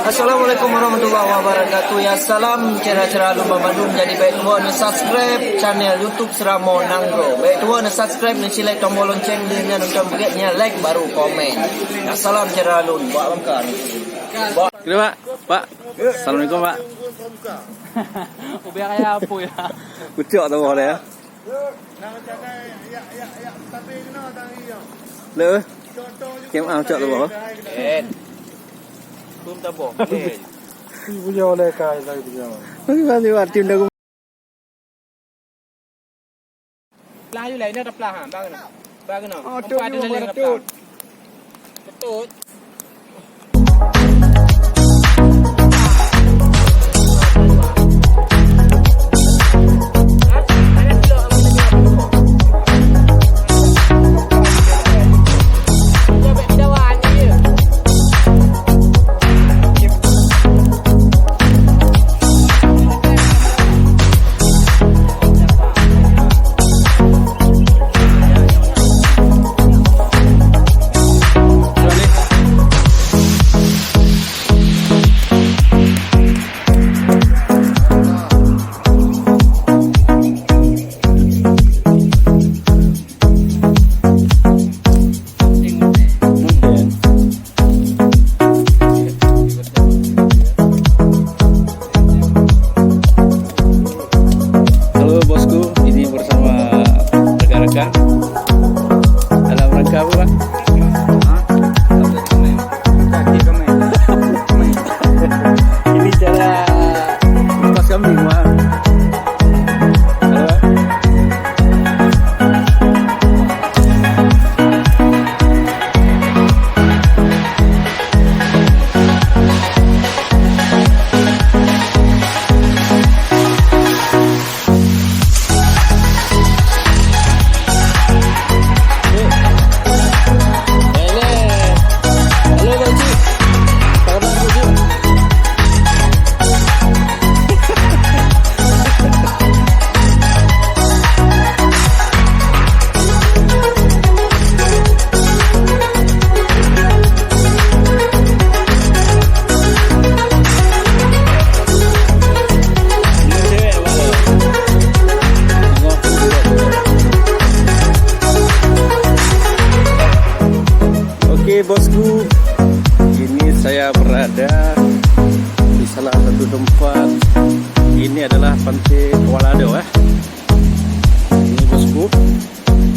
Assalamualaikum warahmatullahi wabarakatuh. Ya salam cerah-cerah lumba madun. Jadi baik tuan subscribe channel YouTube Seramo Nangro. Baik tuan subscribe dan sila tombol lonceng dengan untuk bukitnya like baru komen. Ya salam cerah lun. Buat lengkap. Kira Pak. Pak. Assalamualaikum Pak. Biar kayak apa ya? Kucuk tu boleh ya. Le. Kem au cok tu boleh. Kum tabo. Punya oleh kai lagi punya. Tiba-tiba tim dah. Lahอยู่ไหนเนี่ยตับปลาหามบ้างนะบ้างเนาะ จุดอยู่มาจุด จุดdalam rangka apa Pak? Ini cara lepas kambing Pak. Oke bosku, ini saya berada di salah satu tempat. Ini adalah Pantai Kualado ya. Ini bosku,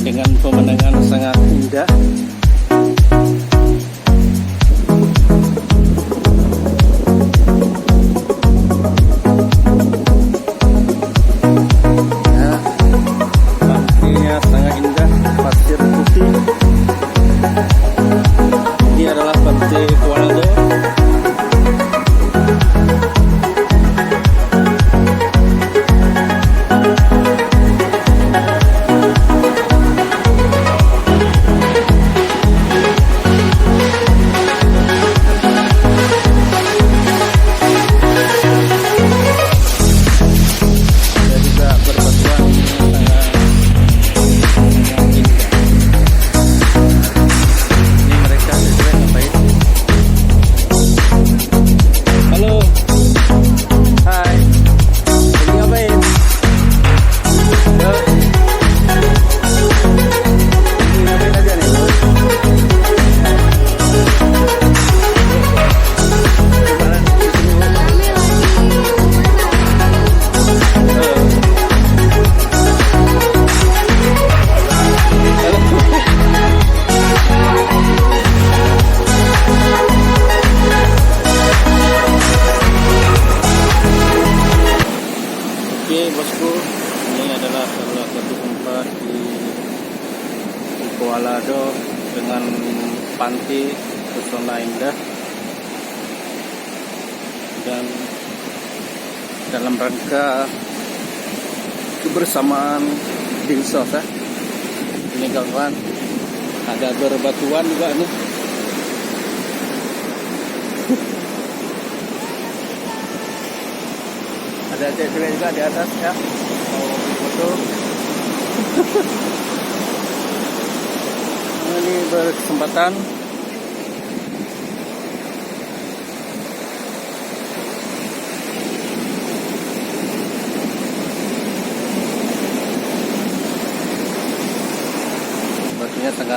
dengan pemandangan sangat indah. Ya, pantainya sangat indah, pasir putih. Ini adalah Pantai Kualado. Ada juga berbatuan sangat indah. Ini mereka sedang ngapain? Halo. Hai. Lagi ngapain? Ini ngapain aja nih? Oke bosku, ini adalah salah satu tempat di Kualado dengan pantai pesona indah dan dalam rangka kebersamaan Dinsos ya. Ini kawan, ada berbatuan juga nih. Ada cewek juga di atas ya, mau foto. Ini berkesempatan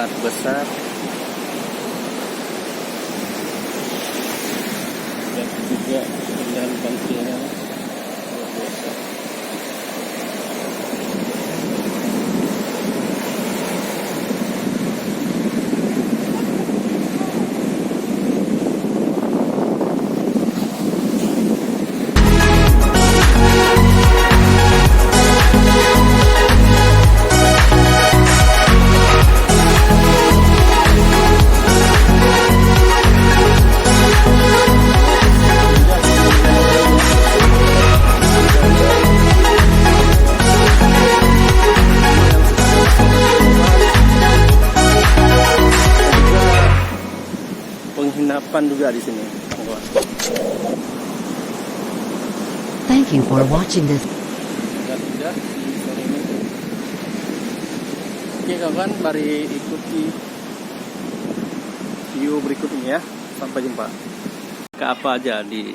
sangat besar. Dan juga dengan bantuannya luar biasa. Penginapan juga di sini. Thank you for watching this. Tidak di sore ini. Oke kawan, mari ikuti view berikutnya ya. Sampai jumpa. Ke apa aja di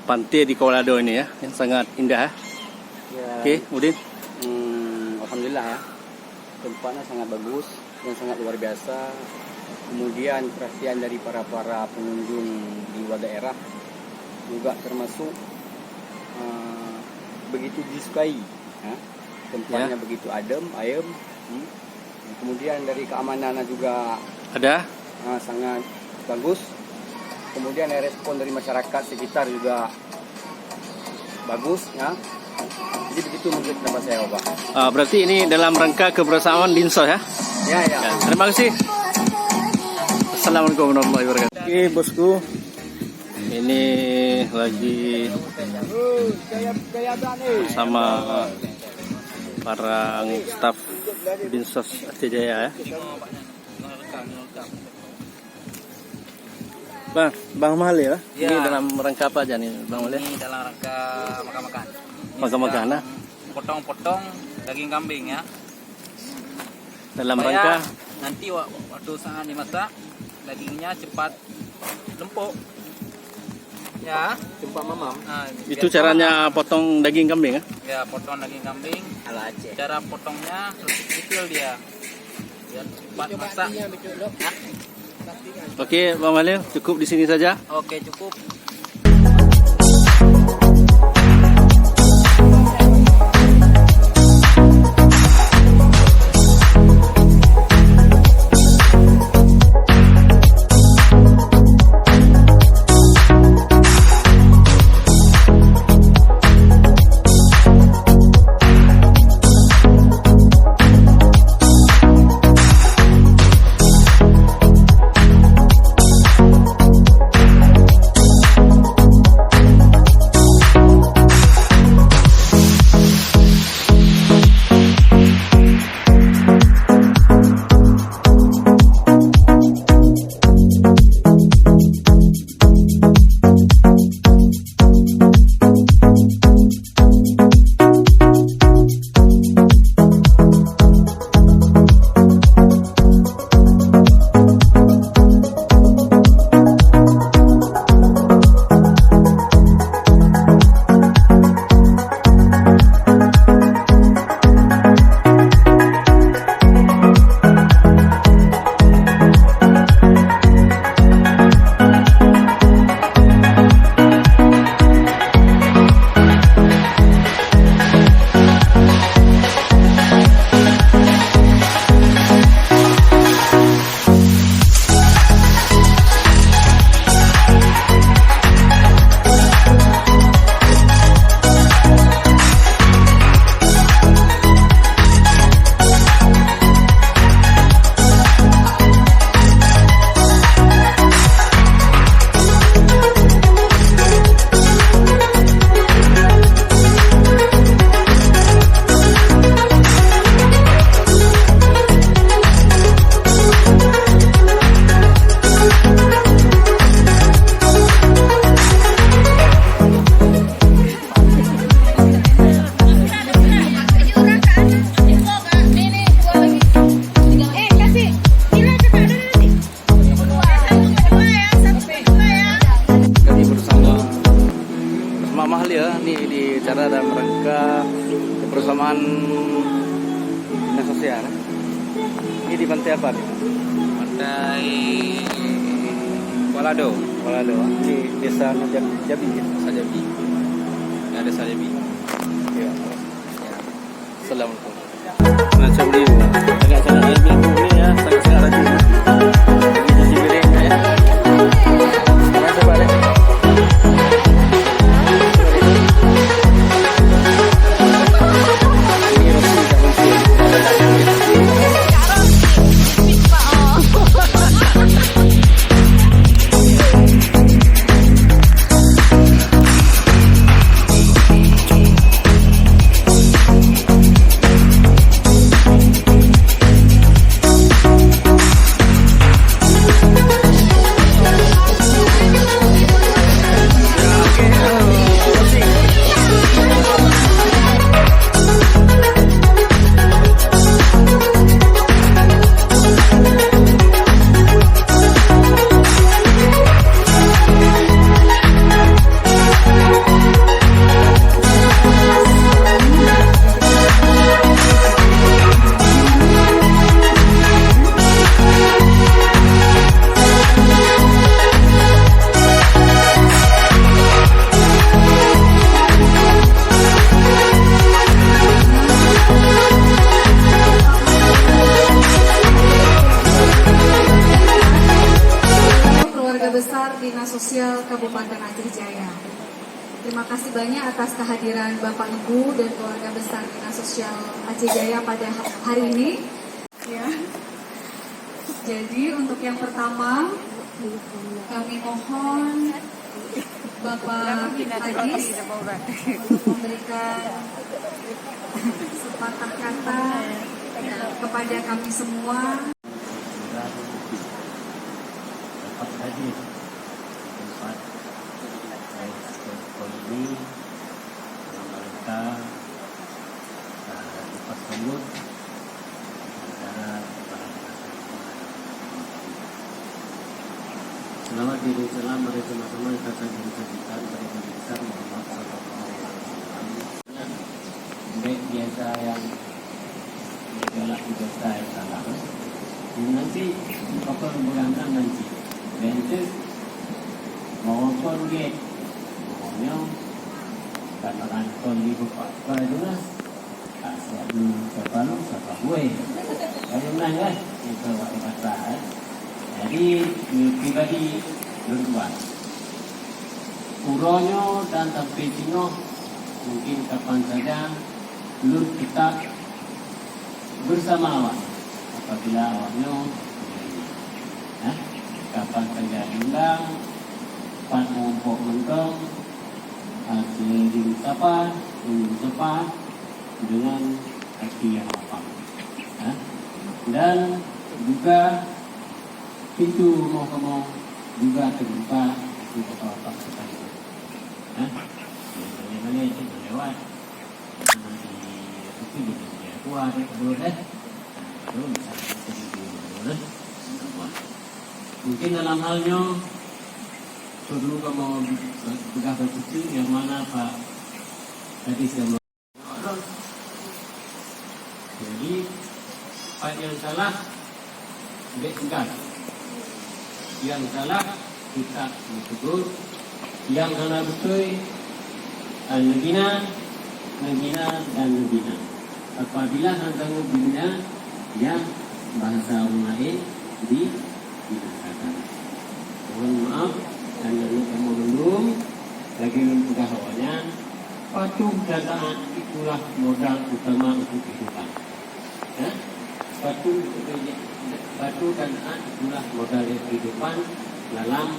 pantai di Colorado ini ya, yang sangat indah ya. Oke, Udin. Alhamdulillah ya, tempatnya sangat bagus dan sangat luar biasa. Kemudian perhatian dari para pengunjung di luar daerah juga termasuk begitu disukai ya. Tempatnya begitu adem, ayem. Kemudian dari keamanannya juga Ada? sangat bagus. Kemudian respon dari masyarakat sekitar juga bagus ya. Jadi begitu menurut pendapat saya, Pak. Berarti ini dalam rangka kebersamaan Dinsos ya? Ya. Terima kasih. Assalamualaikum warahmatullahi wabarakatuh. Oke bosku, ini lagi bersama para staf Dinsos Aceh-Jaya ya. Bang Mahal ya? Ya. Ini dalam rangka apa aja nih Bang Mahal? Ini dalam rangka makan-makan. Ini Makan-makan sudah lah. potong-potong daging kambing ya. Dalam Supaya rangka nanti waktu saat dimasak dagingnya cepat lempuk. Ya. Tempat mamam. Nah, itu biasa caranya potong daging kambing ya? Ya, potong daging kambing Ala Aceh. cara potongnya kecil dia. Biar cepat masak. Ya. Oke Bang Mahal, cukup di sini saja. Oke, cukup. acara dalam rangka kebersamaan dinas sosial. Ini di pantai apa nih? Pantai Walado. Walado. Di desa Jabi. Sajabi. Ini ada Sajabi. Ya. Ya. Assalamualaikum. Macam ni. Sangat-sangat rajin ni ya. Sangat-sangat rajin. Ini cuci piring ya. Mana sebab dia? Ini Rosi tak bersih. Keluarga besar Dinas Sosial Kabupaten Aceh Jaya. Terima kasih banyak atas kehadiran Bapak Ibu dan keluarga besar Dinas Sosial Aceh Jaya pada hari ini. Ya. Jadi untuk yang pertama kami mohon Bapak Ajis untuk memberikan sepatah kata kepada kami semua. Dapat hadir tempat ini dalam rangka disambut antara para Selamat diri salam mari sama-sama kita mengucapkan pada Nabi besar Muhammad sallallahu alaihi wasallam. Baik biasa yang digalak biasa yang salah. Nanti apa berangkat nanti. Bentuk maupun gate maunya karena kantor di buka pada asyik siapa gue kalau nanya itu kata jadi pribadi berdua uronyo dan sampai cino mungkin kapan saja lur kita bersama awak apabila awaknya kapan saja diundang, pan ngumpul mentong, keliling sapa, dengan hati yang lapang. Dan juga pintu mau juga terbuka untuk bapak-bapak sekali. Bagaimana itu lewat nanti itu dia keluar dulu deh, baru bisa dulu. Mungkin dalam halnya perlu kamu pegang kecil yang mana Pak tadi saya jadi Pak yang salah tegas, yang salah kita tegur, yang salah betul negina dan negina. Apabila antara negina yang bahasa orang lain digunakan. Mohon maaf, hanya kamu belum lagi pengetahuannya. Patuh dan taat itulah modal utama untuk kehidupan. Patuh dan taat itulah modal kehidupan dalam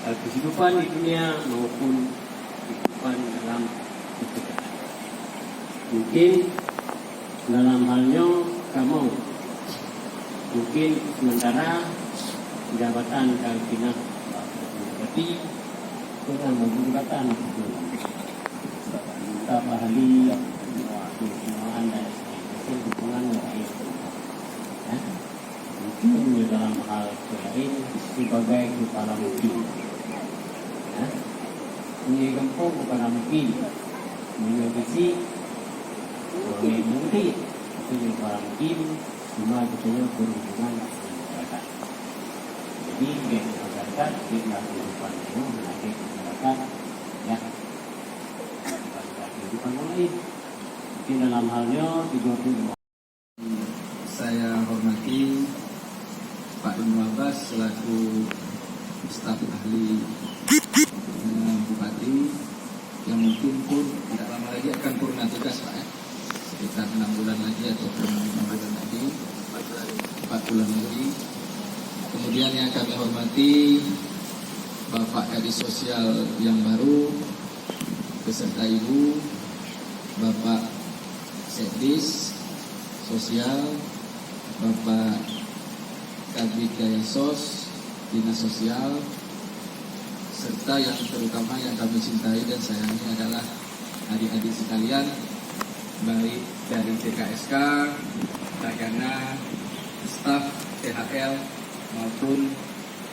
kehidupan di dunia maupun kehidupan dalam kehidupan. Mungkin dalam halnya kamu mungkin sementara jabatan Kalpina Bupati dengan jabatan tak ahli semua anda mungkin dukungan lain mungkin dalam hal lain sebagai kepala mungkin ini kampung kepala mungkin mengisi boleh menteri itu kepala mungkin cuma betulnya berhubungan dengan masyarakat. Jadi dia masyarakat dia kehidupan itu menarik masyarakat ya kehidupan lain. Mungkin dalam halnya tidur. Saya hormati Pak Ibnu Abbas selaku staf ahli Bupati yang mungkin pun tidak lama lagi akan purna tugas Pak, sekitar 6 bulan lagi atau 5 bulan lagi, 4 bulan lagi. Kemudian yang kami hormati Bapak Kadis Sosial yang baru beserta Ibu, Bapak Sekdis Sosial, Bapak Kabid Daya Sos, Dinas Sosial, serta yang terutama yang kami cintai dan sayangi adalah adik-adik sekalian, baik dari TKSK, Tagana, staf THL maupun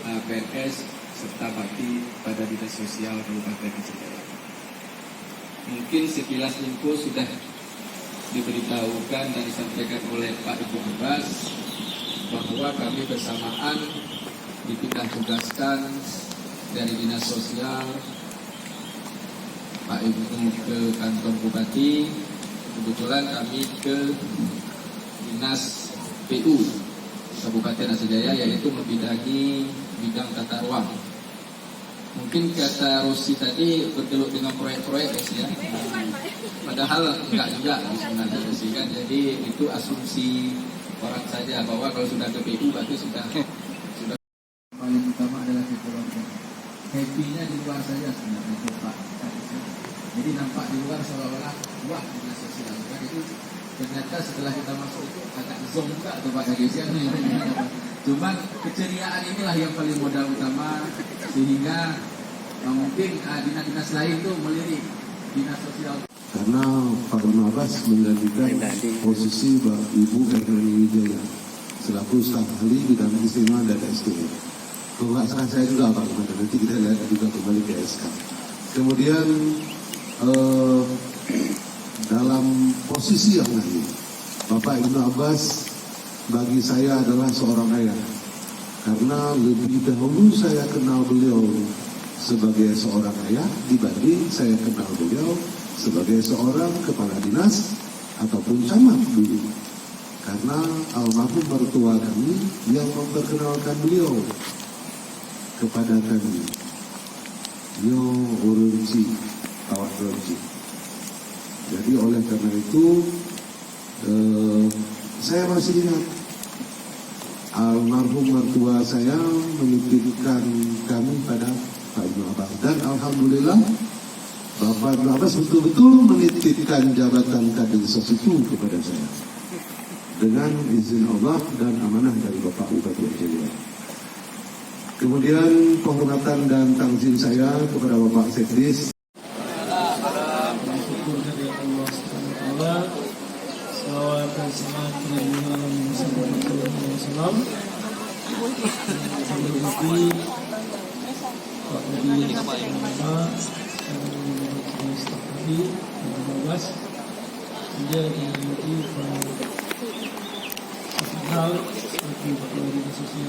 PNS serta bakti pada Dinas Sosial Kabupaten Cirebon. Mungkin sekilas info sudah diberitahukan dan disampaikan oleh Pak Ibu Abbas bahwa kami bersamaan dipindah tugaskan dari Dinas Sosial Pak Ibu ke kantor Bupati. Kebetulan kami ke Dinas PU Kabupaten Aceh Jaya, yaitu membidangi bidang tata ruang. Mungkin kata Rosi tadi bergelut dengan proyek-proyek ya. Padahal enggak juga sebenarnya Rosi kan. Jadi itu asumsi orang saja bahwa kalau sudah ke PU berarti sudah paling utama adalah keluarga. Happy-nya di luar saja sebenarnya itu Pak. Jadi nampak di luar seolah-olah wah dinas sosial kan itu ternyata setelah kita masuk itu agak zong juga tuh Pak Kadis. Cuman keceriaan inilah yang paling modal utama sehingga mungkin dinas-dinas lain tuh melirik dinas sosial. Karena Pak Ibnu Abbas menggantikan posisi Ibu Erni Wijaya selaku staf ahli bidang keistimewaan dan SDM. Pembahasan saya juga Pak, nanti kita lihat juga kembali ke SK. Kemudian dalam posisi yang lain, Bapak Ibnu Abbas bagi saya adalah seorang ayah. Karena lebih dahulu saya kenal beliau sebagai seorang ayah dibanding saya kenal beliau sebagai seorang kepala dinas ataupun camat dulu. Karena almarhum mertua kami yang memperkenalkan beliau kepada kami. Yo urunci, tawat urunci. Jadi oleh karena itu saya masih ingat almarhum mertua saya menitipkan kami pada Pak Ibnu Abbas, dan alhamdulillah Bapak Ibnu Abbas betul-betul menitipkan jabatan Kadis Sos itu kepada saya dengan izin Allah dan amanah dari Bapak Bupati Aceh Jaya. Kemudian penghormatan dan takzim saya kepada Bapak Sekdis. Syukur dari Allah SWT. Salawat dan salam kepada Nabi Muhammad SAW. Berhenti Pak Kadis Bapak dan staf ahli dan Abbas. Dia berhenti Pak Hal seperti Pak Dinas Sosial.